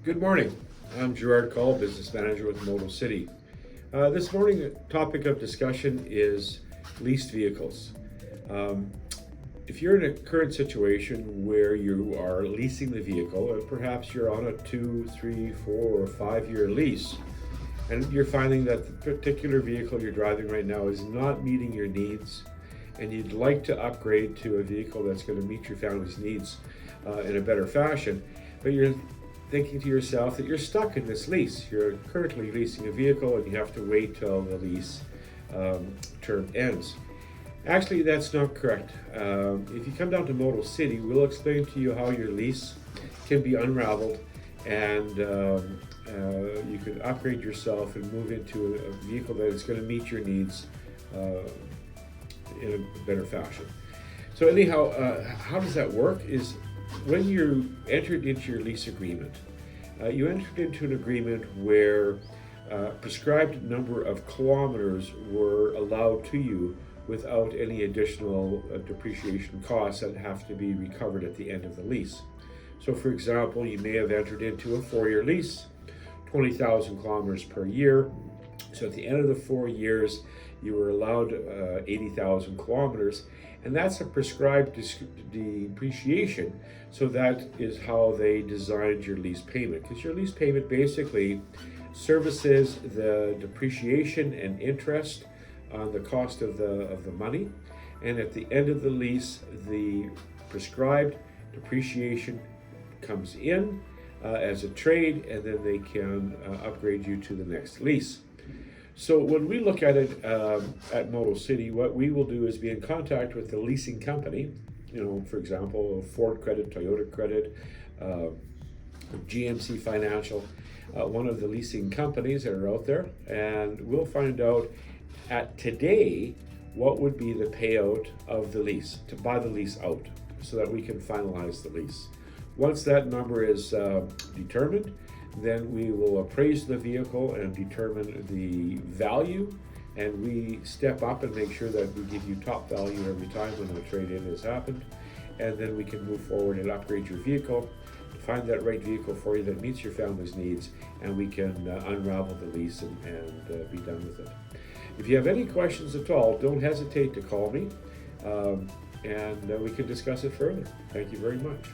Good morning. I'm Gerard Call, Business Manager with Moto City. This morning, the topic of discussion is leased vehicles. If you're in a current situation where you are leasing the vehicle, and perhaps you're on a 2, 3, 4, or 5-year lease, and you're finding that the particular vehicle you're driving right now is not meeting your needs, and you'd like to upgrade to a vehicle that's going to meet your family's needs in a better fashion, but you're thinking to yourself that you're stuck in this lease. You're currently leasing a vehicle and you have to wait till the lease term ends. Actually, that's not correct. If you come down to Moto City, we'll explain to you how your lease can be unraveled, and you can upgrade yourself and move into a vehicle that is going to meet your needs in a better fashion. So anyhow, how does that work is when you entered into your lease agreement, you entered into an agreement where a prescribed number of kilometers were allowed to you without any additional depreciation costs that have to be recovered at the end of the lease. So for example, you may have entered into a 4-year lease, 20,000 kilometers per year. So at the end of the 4 years, you were allowed 80,000 kilometers, and that's a prescribed depreciation. So that is how they designed your lease payment, because your lease payment basically services the depreciation and interest on the cost of the money, and at the end of the lease, the prescribed depreciation comes in as a trade, and then they can upgrade you to the next lease. So when we look at it at Moto City, what we will do is be in contact with the leasing company, for example, Ford Credit, Toyota Credit, GMC Financial, one of the leasing companies that are out there, and we'll find out at today what would be the payout of the lease, to buy the lease out, so that we can finalize the lease. Once that number is determined, then we will appraise the vehicle and determine the value, and we step up and make sure that we give you top value every time when the trade-in has happened, and then we can move forward and upgrade your vehicle, find that right vehicle for you that meets your family's needs, and we can unravel the lease and be done with it. If you have any questions at all, don't hesitate to call me, and we can discuss it further. Thank you very much.